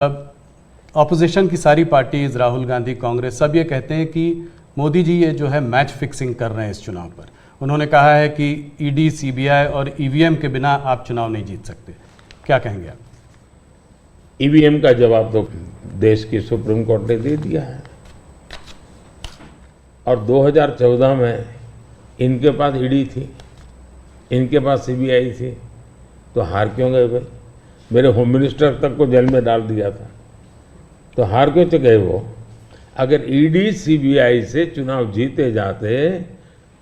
अब ऑपोजिशन की सारी पार्टीज, राहुल गांधी, कांग्रेस, सब ये कहते हैं कि मोदी जी ये जो है मैच फिक्सिंग कर रहे हैं इस चुनाव पर। उन्होंने कहा है कि ईडी, सीबीआई और ईवीएम के बिना आप चुनाव नहीं जीत सकते। क्या कहेंगे आप? ईवीएम का जवाब तो देश की सुप्रीम कोर्ट ने दे दिया है और 2014 में इनके पास ईडी थी, इनके पास सीबीआई थी, तो हार क्यों गए भाई? मेरे होम मिनिस्टर तक को जेल में डाल दिया था, तो हार क्यों गए वो? अगर ईडी सीबीआई से चुनाव जीते जाते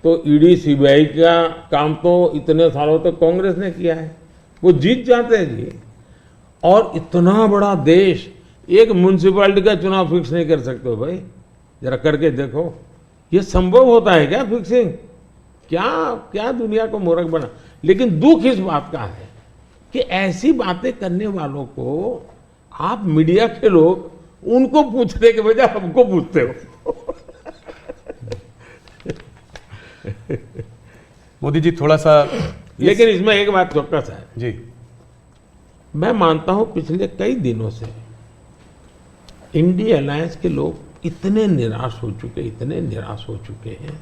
तो ईडी सीबीआई का काम तो इतने सालों तक कांग्रेस ने किया है, वो जीत जाते हैं जी। और इतना बड़ा देश एक म्यूनसिपैलिटी का चुनाव फिक्स नहीं कर सकते हो भाई, जरा करके देखो। ये संभव होता है क्या फिक्सिंग? क्या क्या दुनिया को मूर्ख बना। लेकिन दुख इस बात का है कि ऐसी बातें करने वालों को आप मीडिया के लोग उनको पूछने के बजाय हमको पूछते हो। मोदी जी थोड़ा सा लेकिन इसमें एक बात चौकस है जी, मैं मानता हूं पिछले कई दिनों से इंडिया अलायंस के लोग इतने निराश हो चुके हैं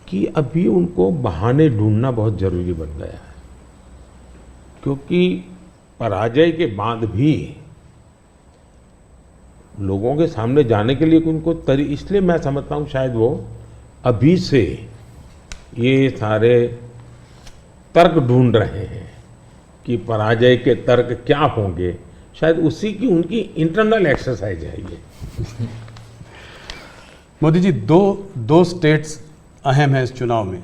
कि अभी उनको बहाने ढूंढना बहुत जरूरी बन गया है, क्योंकि पराजय के बाद भी लोगों के सामने जाने के लिए उनको इसलिए मैं समझता हूं शायद वो अभी से ये सारे तर्क ढूंढ रहे हैं कि पराजय के तर्क क्या होंगे, शायद उसी की उनकी इंटरनल एक्सरसाइज है ये। मोदी जी दो स्टेट्स अहम हैं इस चुनाव में,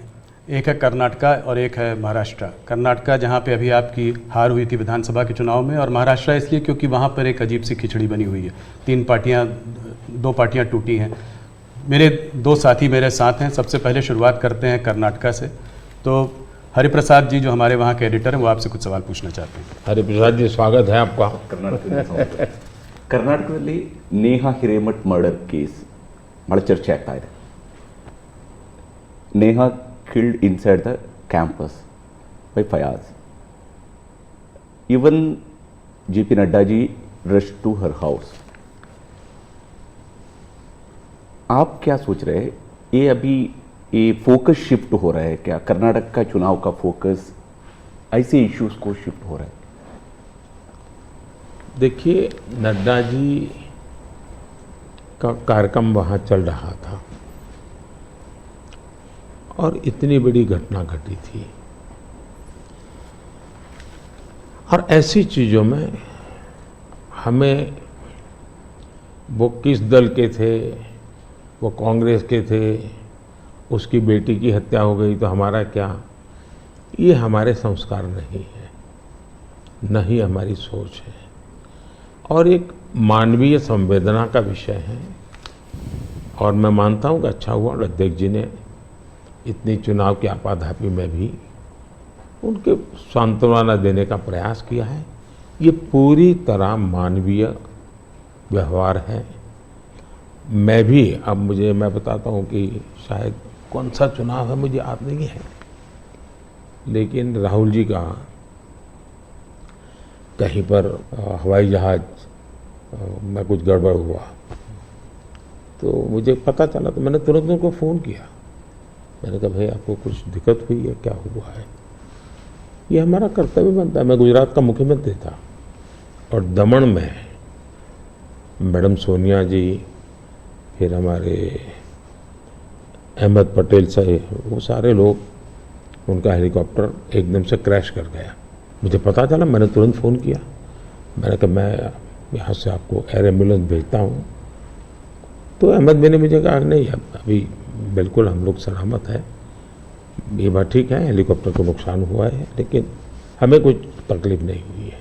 एक है कर्नाटका और एक है महाराष्ट्र। कर्नाटका जहां पे अभी आपकी हार हुई थी विधानसभा के चुनाव में, और महाराष्ट्र इसलिए क्योंकि वहां पर एक अजीब सी खिचड़ी बनी हुई है, दो पार्टियां टूटी हैं। मेरे दो साथी मेरे साथ हैं। सबसे पहले शुरुआत करते हैं कर्नाटका से। तो हरिप्रसाद जी जो हमारे वहाँ के एडिटर हैं वो आपसे कुछ सवाल पूछना चाहते हैं। हरिप्रसाद जी स्वागत है आपका। ಕರ್ನಾಟಕದಲ್ಲಿ ನೇಹಾ ಹಿರೇಮಠ್ ಮರ್ಡರ್ ಕೇಸ್ ಬಹಳ ಚರ್ಚೆ ಆಗ್ತಾ ಇದೆ. Neha killed inside the campus by Fayaz. Even JP Nadda ji rushed to her house. आप क्या सोच रहे हैं, ये अभी ये फोकस शिफ्ट हो रहा है क्या? कर्नाटक का चुनाव का फोकस ऐसे इश्यूज को शिफ्ट हो रहा है? देखिए, नड्डा जी का कार्यक्रम वहाँ चल रहा था और इतनी बड़ी घटना घटी थी, और ऐसी चीज़ों में हमें वो किस दल के थे, वो कांग्रेस के थे, उसकी बेटी की हत्या हो गई तो हमारा क्या, ये हमारे संस्कार नहीं है, न ही हमारी सोच है, और एक मानवीय संवेदना का विषय है। और मैं मानता हूँ कि अच्छा हुआ अध्यक्ष जी ने इतनी चुनाव की आपाधापी में भी उनके सांत्वना देने का प्रयास किया है। ये पूरी तरह मानवीय व्यवहार है। मैं भी मैं बताता हूँ कि शायद कौन सा चुनाव है मुझे याद नहीं है, लेकिन राहुल जी का कहीं पर हवाई जहाज में कुछ गड़बड़ हुआ तो मुझे पता चला, तो मैंने तुरंत उनको फ़ोन किया। मैंने कहा भाई आपको कुछ दिक्कत हुई है, क्या हुआ है? ये हमारा कर्तव्य बनता है। मैं गुजरात का मुख्यमंत्री था और दमन में मैडम सोनिया जी, फिर हमारे अहमद पटेल साहब, वो सारे लोग, उनका हेलीकॉप्टर एकदम से क्रैश कर गया। मुझे पता चला, मैंने तुरंत फ़ोन किया। मैंने कहा मैं यहाँ से आपको एयर एम्बुलेंस भेजता हूँ। तो अहमद भाई ने मुझे कहा नहीं, अभी बिल्कुल हम लोग सलामत है, ये बात ठीक है, हेलीकॉप्टर को नुकसान हुआ है लेकिन हमें कुछ तकलीफ नहीं हुई है।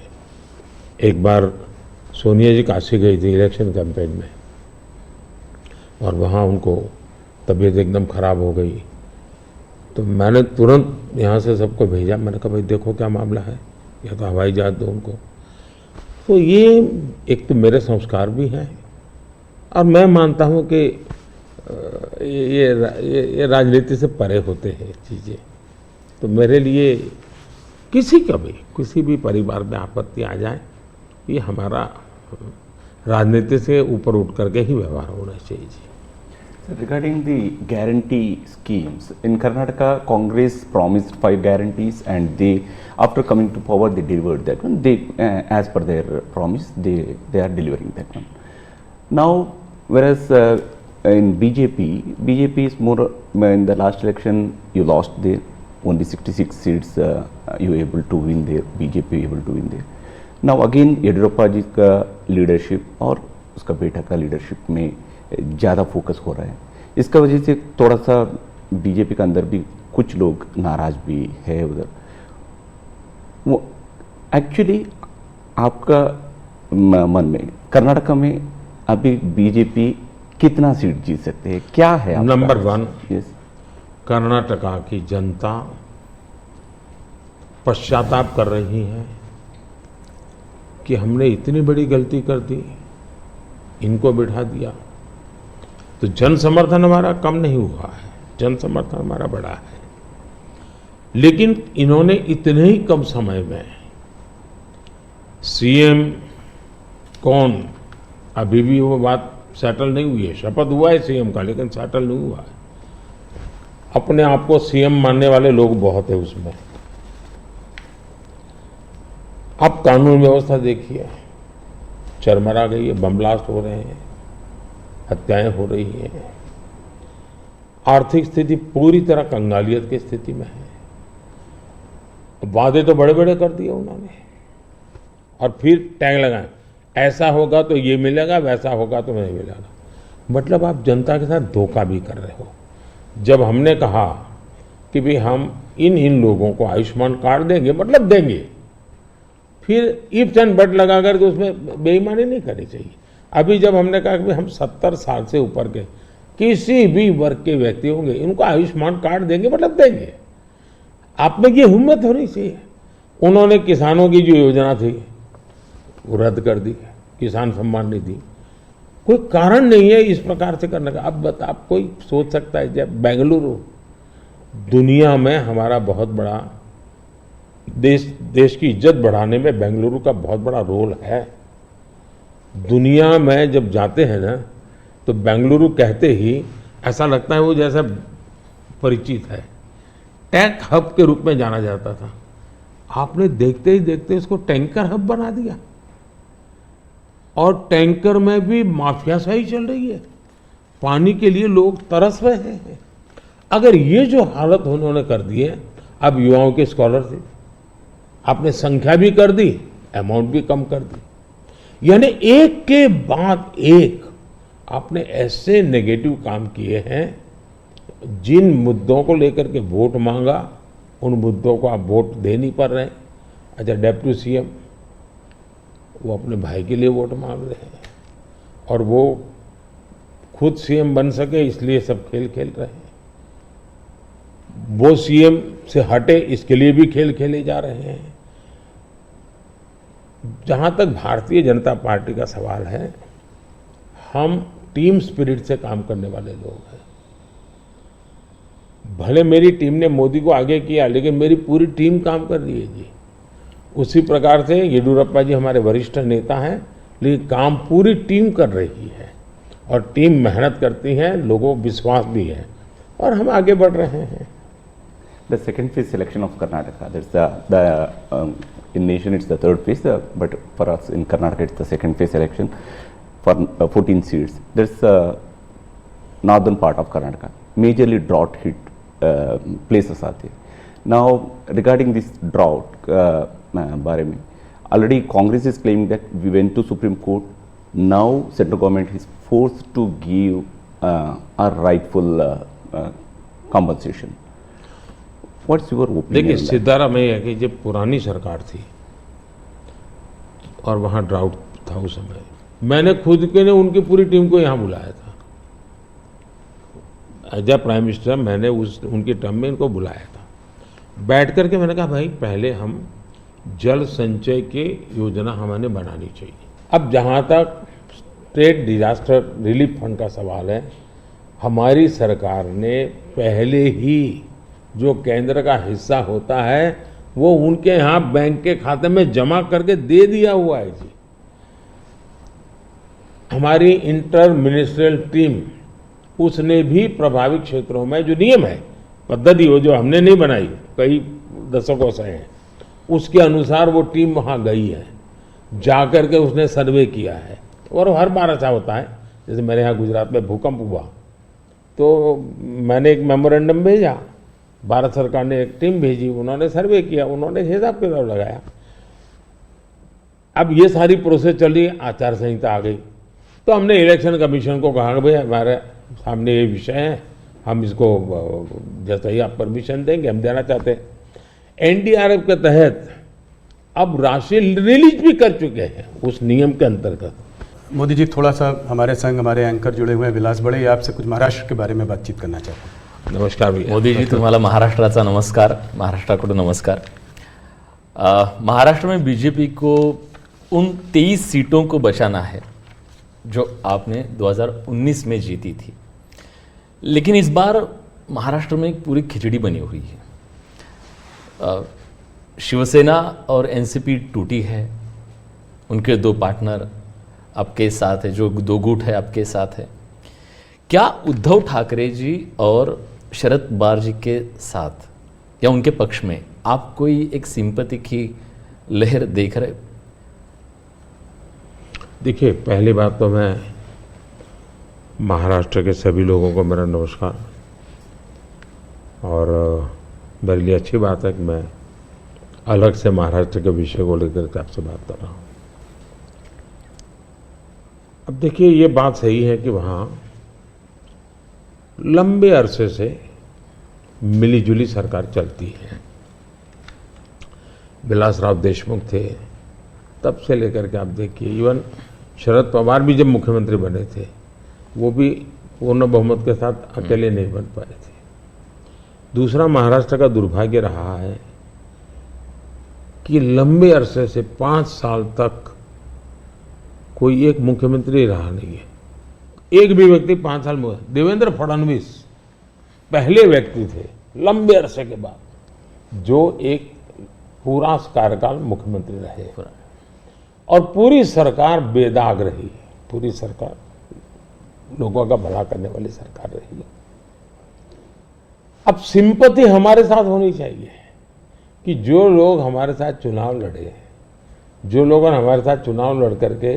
एक बार सोनिया जी काशी गई थी इलेक्शन कैंपेन में, और वहाँ उनको तबीयत एकदम ख़राब हो गई, तो मैंने तुरंत यहाँ से सबको भेजा। मैंने कहा भाई देखो क्या मामला है, या तो हवाई जहाज दो उनको। तो ये एक तो मेरे संस्कार भी हैं, और मैं मानता हूँ कि ये राजनीति से परे होते हैं चीज़ें। तो मेरे लिए किसी भी परिवार में आपत्ति आ जाए, ये हमारा राजनीति से ऊपर उठ करके ही व्यवहार होना चाहिए जी। Regarding the guarantee schemes, in Karnataka, Congress promised 5 guarantees, and they, after coming to power, they delivered that one. They, as per their promise, they are delivering that one. Now, whereas in BJP is more. In the last election, you lost there. Only 66 seats you were able to win there. BJP able to win there. Now again, Yediyurappa जी का leadership और उसका बेटा का leadership में ज़्यादा focus हो रहा है। इसका वजह से थोड़ा सा बीजेपी के अंदर भी कुछ लोग नाराज भी है उधर। वो एक्चुअली आपका मन में कर्नाटका में अभी बीजेपी कितना सीट जीत सकते हैं, क्या है आपका? नंबर 1, यस, कर्नाटका की जनता पश्चाताप कर रही है कि हमने इतनी बड़ी गलती कर दी, इनको बिठा दिया। तो जन समर्थन हमारा कम नहीं हुआ है, जन समर्थन हमारा बढ़ा है। लेकिन इन्होंने इतने ही कम समय में सीएम कौन, अभी भी वो बात सेटल नहीं हुई है। शपथ हुआ है सीएम का, लेकिन सेटल नहीं हुआ है। अपने आप को सीएम मानने वाले लोग बहुत है उसमें। अब कानून व्यवस्था देखिए, चरमरा गई है, बम ब्लास्ट हो रहे हैं, हत्याएं हो रही हैं, आर्थिक स्थिति पूरी तरह कंगालियत की स्थिति में है। वादे तो बड़े बड़े कर दिए उन्होंने, और फिर टैग लगाए, ऐसा होगा तो ये मिलेगा, वैसा होगा तो नहीं मिलेगा। मतलब आप जनता के साथ धोखा भी कर रहे हो। जब हमने कहा कि भाई हम इन लोगों को आयुष्मान कार्ड देंगे, मतलब देंगे, फिर इफ एंड बट लगा करके उसमें बेईमानी नहीं करनी चाहिए। अभी जब हमने कहा कि हम 70 साल से ऊपर के किसी भी वर्ग के व्यक्ति होंगे, इनको आयुष्मान कार्ड देंगे, मतलब देंगे। आप में ये हिम्मत होनी चाहिए। उन्होंने किसानों की जो योजना थी वो रद्द कर दी, किसान सम्मान निधि। कोई कारण नहीं है इस प्रकार से करने का। अब आप कोई सोच सकता है, जब बेंगलुरु दुनिया में हमारा बहुत बड़ा देश की इज्जत बढ़ाने में बेंगलुरु का बहुत बड़ा रोल है। दुनिया में जब जाते हैं ना, तो बेंगलुरु कहते ही ऐसा लगता है वो जैसा परिचित है। टेक हब के रूप में जाना जाता था, आपने देखते ही देखते उसको टैंकर हब बना दिया, और टैंकर में भी माफियाशाही चल रही है। पानी के लिए लोग तरस रहे हैं। अगर ये जो हालत उन्होंने कर दी है, अब युवाओं की स्कॉलरशिप आपने संख्या भी कर दी, अमाउंट भी कम कर दी। यानी एक के बाद एक आपने ऐसे नेगेटिव काम किए हैं। जिन मुद्दों को लेकर के वोट मांगा, उन मुद्दों को आप वोट दे नहीं पा रहे हैं। अच्छा, डेप्यूटी सीएम वो अपने भाई के लिए वोट मांग रहे हैं, और वो खुद सीएम बन सके इसलिए सब खेल खेल रहे हैं। वो सीएम से हटे इसके लिए भी खेल खेले जा रहे हैं। जहां तक भारतीय जनता पार्टी का सवाल है, हम टीम स्पिरिट से काम करने वाले लोग हैं। भले मेरी टीम ने मोदी को आगे किया, लेकिन मेरी पूरी टीम काम कर रही है जी। उसी प्रकार से येडियुरप्पा जी हमारे वरिष्ठ नेता हैं, लेकिन काम पूरी टीम कर रही है, और टीम मेहनत करती है, लोगों को विश्वास भी है, और हम आगे बढ़ रहे हैं। The second phase selection of Karnataka. There's in nation it's the third phase, but for us in Karnataka it's the second phase election for 14 seats. There's northern part of Karnataka, majorly drought hit places are there. Now regarding this drought, बारे में already Congress is claiming that we went to Supreme Court. Now central government is forced to give a rightful compensation. What's your opinion? देखिए, सिद्धारा में है कि जब पुरानी सरकार थी और वहाँ ड्राउट था उस समय, मैंने खुद के ने उनकी पूरी टीम को यहाँ बुलाया था। एज ए प्राइम मिनिस्टर मैंने उनकी टर्म में इनको बुलाया था। बैठ करके मैंने कहा, भाई पहले हम जल संचय की योजना हमें बनानी चाहिए। अब जहाँ तक स्टेट डिजास्टर रिलीफ फंड का सवाल है, हमारी सरकार ने पहले ही जो केंद्र का हिस्सा होता है वो उनके यहाँ बैंक के खाते में जमा करके दे दिया हुआ है जी। हमारी इंटर मिनिस्ट्रियल टीम उसने भी प्रभावित क्षेत्रों में जो नियम है, पद्धति वो जो हमने नहीं बनाई, कई दशकों से है, उसके अनुसार वो टीम वहाँ गई है, जाकर के उसने सर्वे किया है। और हर बार ऐसा होता है, जैसे मेरे यहाँ गुजरात में भूकंप हुआ तो मैंने एक मेमोरेंडम भेजा, भारत सरकार ने एक टीम भेजी, उन्होंने सर्वे किया, उन्होंने हिसाब किताब लगाया। अब ये सारी प्रोसेस चल रही है, आचार संहिता आ गई, तो हमने इलेक्शन कमीशन को कहा कि भाई हमारे सामने ये विषय है, हम इसको जैसा ही आप परमिशन देंगे हम देना चाहते हैं। एनडीआरएफ के तहत अब राशि रिलीज भी कर चुके हैं उस नियम के अंतर्गत। मोदी जी, थोड़ा सा हमारे संग हमारे एंकर जुड़े हुए हैं विलास बड़े, ये आपसे कुछ महाराष्ट्र के बारे में बातचीत करना चाहते हैं। नमस्कार भैया। मोदी जी, तुम्हाला महाराष्ट्राचा नमस्कार, महाराष्ट्राकडून नमस्कार। महाराष्ट्र में बीजेपी को उन 23 सीटों को बचाना है जो आपने 2019 में जीती थी, लेकिन इस बार महाराष्ट्र में एक पूरी खिचड़ी बनी हुई है। शिवसेना और एनसीपी टूटी है, उनके दो पार्टनर आपके साथ है, जो दो गुट है आपके साथ है। क्या उद्धव ठाकरे जी और शरद पवार जी के साथ या उनके पक्ष में आप कोई एक सिंपैथी की लहर देख रहे? देखिए, पहली बात तो मैं महाराष्ट्र के सभी लोगों को मेरा नमस्कार, और मेरे लिए अच्छी बात है कि मैं अलग से महाराष्ट्र के विषय को लेकर के आपसे बात कर रहा हूँ। अब देखिए, ये बात सही है कि वहाँ लंबे अरसे से मिलीजुली सरकार चलती है। विलासराव देशमुख थे, तब से लेकर के आप देखिए, इवन शरद पवार भी जब मुख्यमंत्री बने थे वो भी पूर्ण बहुमत के साथ अकेले नहीं बन पाए थे। दूसरा, महाराष्ट्र का दुर्भाग्य रहा है कि लंबे अरसे से 5 साल तक कोई एक मुख्यमंत्री रहा नहीं है। एक भी व्यक्ति 5 साल में, देवेंद्र फडणवीस पहले व्यक्ति थे लंबे अरसे के बाद जो एक पूरा कार्यकाल मुख्यमंत्री रहे, और पूरी सरकार बेदाग रही, पूरी सरकार लोगों का भला करने वाली सरकार रही। अब सिंपैथी हमारे साथ होनी चाहिए कि जो लोग हमारे साथ चुनाव लड़े, जो लोगों ने हमारे साथ चुनाव लड़ करके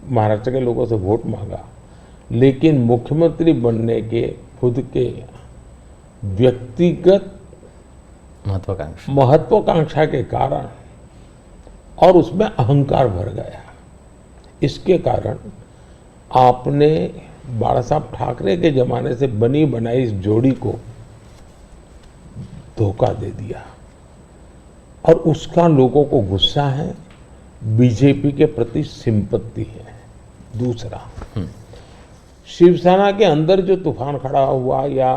महाराष्ट्र के लोगों से वोट मांगा, लेकिन मुख्यमंत्री बनने के खुद के व्यक्तिगत महत्वाकांक्षा के कारण और उसमें अहंकार भर गया, इसके कारण आपने बाला साहब ठाकरे के जमाने से बनी बनाई इस जोड़ी को धोखा दे दिया, और उसका लोगों को गुस्सा है, बीजेपी के प्रति सिंपत्ति है। दूसरा, शिवसेना के अंदर जो तूफान खड़ा हुआ या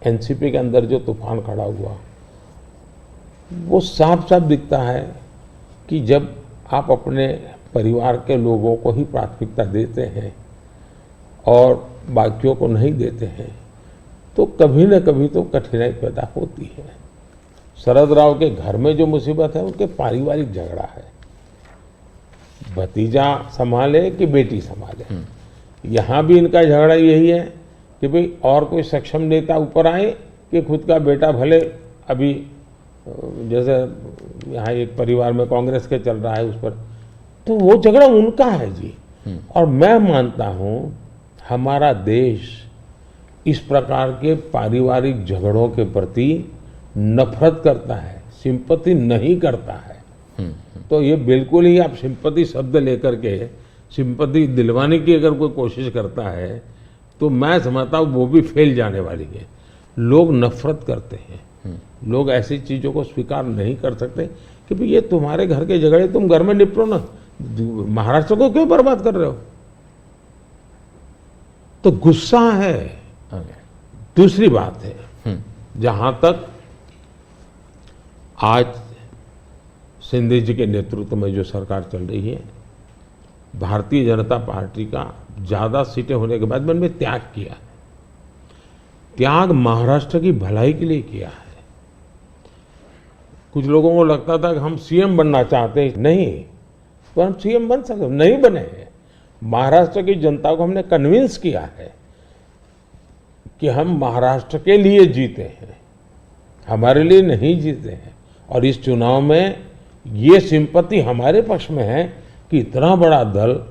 एनसीपी के अंदर जो तूफान खड़ा हुआ, वो साफ साफ दिखता है कि जब आप अपने परिवार के लोगों को ही प्राथमिकता देते हैं और बाकियों को नहीं देते हैं, तो कभी न कभी तो कठिनाई पैदा होती है। शरद राव के घर में जो मुसीबत है उनके पारिवारिक झगड़ा है, भतीजा संभाले कि बेटी संभाले। यहाँ भी इनका झगड़ा यही है कि भाई और कोई सक्षम नेता ऊपर आए कि खुद का बेटा भले, अभी जैसे यहाँ एक परिवार में कांग्रेस के चल रहा है उस पर, तो वो झगड़ा उनका है जी। और मैं मानता हूँ हमारा देश इस प्रकार के पारिवारिक झगड़ों के प्रति नफरत करता है, सिंपैथी नहीं करता है। तो ये बिल्कुल ही आप सिंपैथी शब्द लेकर के सिंपैथी दिलवाने की अगर कोई कोशिश करता है तो मैं समझता हूँ वो भी फेल जाने वाली है। लोग नफरत करते हैं, लोग ऐसी चीजों को स्वीकार नहीं कर सकते कि भाई ये तुम्हारे घर के झगड़े, तुम घर में निपटो ना, महाराष्ट्र को क्यों बर्बाद कर रहे हो। तो गुस्सा है। दूसरी बात है, जहां तक आज शिंदे जी के नेतृत्व में जो सरकार चल रही है, भारतीय जनता पार्टी का ज्यादा सीटें होने के बाद मन में त्याग किया है। त्याग महाराष्ट्र की भलाई के लिए किया है। कुछ लोगों को लगता था कि हम सीएम बनना चाहते हैं, नहीं, तो हम सीएम बन सकते, नहीं बने हैं। महाराष्ट्र की जनता को हमने कन्विंस किया है कि हम महाराष्ट्र के लिए जीते हैं, हमारे लिए नहीं जीते हैं। और इस चुनाव में ये सिंपत्ति हमारे पक्ष में है कि इतना बड़ा दल,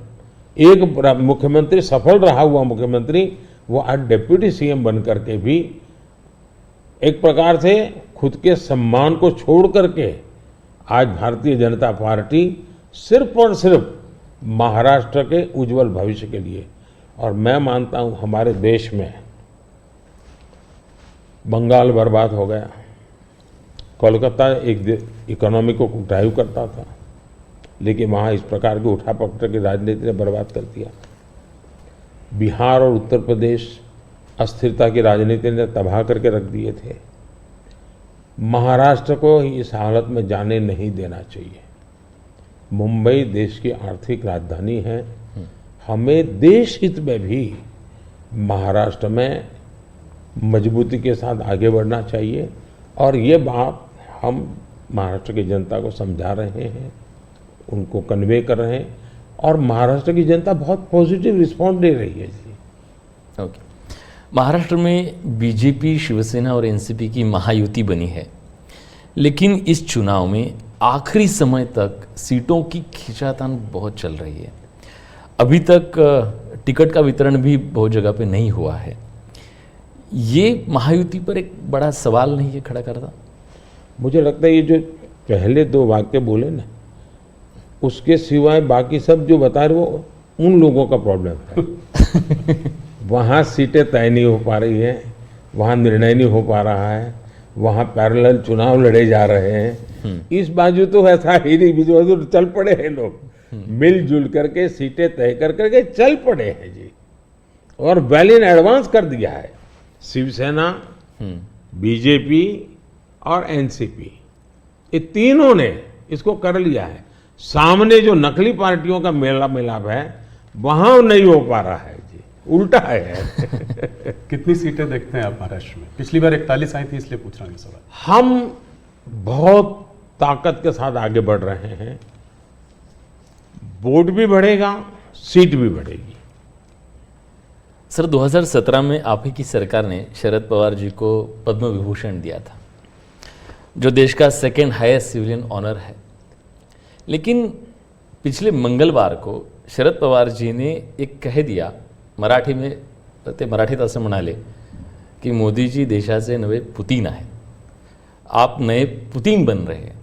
एक मुख्यमंत्री, सफल रहा हुआ मुख्यमंत्री, वो आज डिप्टी सीएम बन करके भी एक प्रकार से खुद के सम्मान को छोड़ करके आज भारतीय जनता पार्टी सिर्फ और सिर्फ महाराष्ट्र के उज्जवल भविष्य के लिए, और मैं मानता हूं हमारे देश में बंगाल बर्बाद हो गया, कोलकाता एक इकोनॉमी को ड्राइव करता था, लेकिन वहाँ इस प्रकार की उठापटक की राजनीति ने बर्बाद कर दिया। बिहार और उत्तर प्रदेश अस्थिरता की राजनीति ने तबाह करके रख दिए थे। महाराष्ट्र को इस हालत में जाने नहीं देना चाहिए। मुंबई देश की आर्थिक राजधानी है, हमें देश हित में भी महाराष्ट्र में मजबूती के साथ आगे बढ़ना चाहिए, और ये बात हम महाराष्ट्र की जनता को समझा रहे हैं, उनको कन्वे कर रहे हैं, और महाराष्ट्र की जनता बहुत पॉजिटिव रिस्पॉन्स दे रही है जी। ओके, महाराष्ट्र में बीजेपी, शिवसेना और एनसीपी की महायुति बनी है, लेकिन इस चुनाव में आखिरी समय तक सीटों की खींचातान बहुत चल रही है। अभी तक टिकट का वितरण भी बहुत जगह पे नहीं हुआ है। ये महायुति पर एक बड़ा सवाल नहीं है खड़ा करता? मुझे लगता है ये जो पहले दो वाक्य बोले ना, उसके सिवाय बाकी सब जो बता रहे वो उन लोगों का प्रॉब्लम है। वहाँ सीटें तय नहीं हो पा रही हैं, वहाँ निर्णय नहीं हो पा रहा है, वहाँ पैरेलल चुनाव लड़े जा रहे हैं। इस बाजू तो ऐसा ही नहीं, बीजू चल पड़े हैं लोग, मिलजुल करके सीटें तय कर करके चल पड़े हैं जी, और वेल इन एडवांस कर दिया है। शिवसेना, बीजेपी और एनसीपी, ये तीनों ने इसको कर लिया है। सामने जो नकली पार्टियों का मेला मिलाप है वहां नहीं हो पा रहा है जी, उल्टा है। कितनी सीटें देखते हैं आप महाराष्ट्र में? पिछली बार 41 आई थी, इसलिए पूछ रहा हूँ सवाल। हम बहुत ताकत के साथ आगे बढ़ रहे हैं, वोट भी बढ़ेगा, सीट भी बढ़ेगी। सर, 2017 में आप ही की सरकार ने शरद पवार जी को पद्म विभूषण दिया था, जो देश का सेकेंड हाईएस्ट सिविलियन ऑनर है। लेकिन पिछले मंगलवार को शरद पवार जी ने एक कह दिया, मराठी में ते मराठीत असं म्हणाले की मोदीजी देशाचे नवे पुतीन आहे, आप नए पुतीन बन रहे हैं।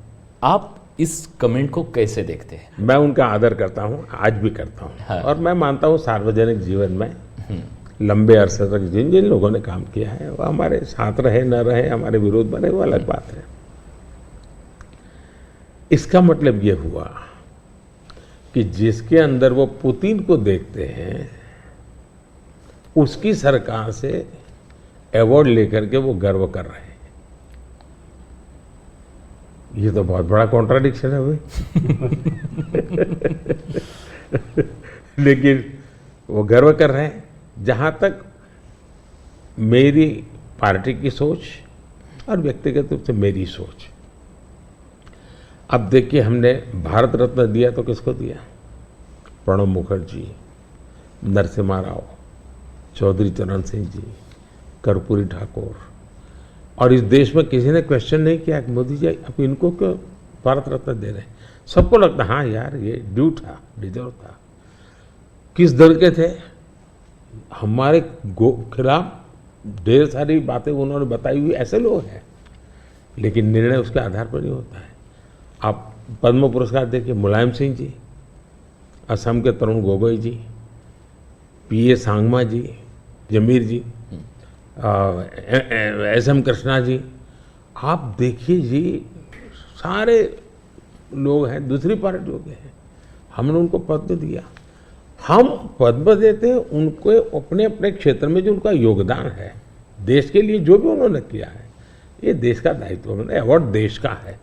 आप इस कमेंट को कैसे देखते हैं? मैं उनका आदर करता हूं, आज भी करता हूं। हाँ। और मैं मानता हूं सार्वजनिक जीवन में लंबे अरसे तक जिन जिन लोगों ने काम किया है वो हमारे साथ रहे न रहे, हमारे विरोध बने, वो अलग बात है। इसका मतलब ये हुआ कि जिसके अंदर वो पुतिन को देखते हैं उसकी सरकार से अवार्ड लेकर के वो गर्व कर रहे हैं। ये तो बहुत बड़ा कॉन्ट्राडिक्शन है भाई। लेकिन वो गर्व कर रहे हैं। जहां तक मेरी पार्टी की सोच और व्यक्तिगत रूप से मेरी सोच, अब देखिए हमने भारत रत्न दिया तो किसको दिया? प्रणब मुखर्जी, नरसिम्हा राव, चौधरी चरण सिंह जी, कर्पूरी ठाकुर, और इस देश में किसी ने क्वेश्चन नहीं किया कि मोदी जी आप इनको क्यों भारत रत्न दे रहे हैं। सबको लगता हाँ यार ये ड्यू था, डिजर्व था। किस दल के थे? हमारे खिलाफ ढेर सारी बातें उन्होंने बताई हुई ऐसे लोग हैं, लेकिन निर्णय उसके आधार पर नहीं होता है। आप पद्म पुरस्कार देखिए, मुलायम सिंह जी, असम के तरुण गोगोई जी, पीए सांगमा जी, जमीर जी, एस.एम. कृष्णा जी, आप देखिए जी, सारे लोग हैं दूसरी पार्टियों के हैं, हमने उनको पद्म दिया। हम पद्म देते हैं उनको अपने अपने क्षेत्र में जो उनका योगदान है, देश के लिए जो भी उन्होंने किया है, ये देश का दायित्व है, अवार्ड देश का है।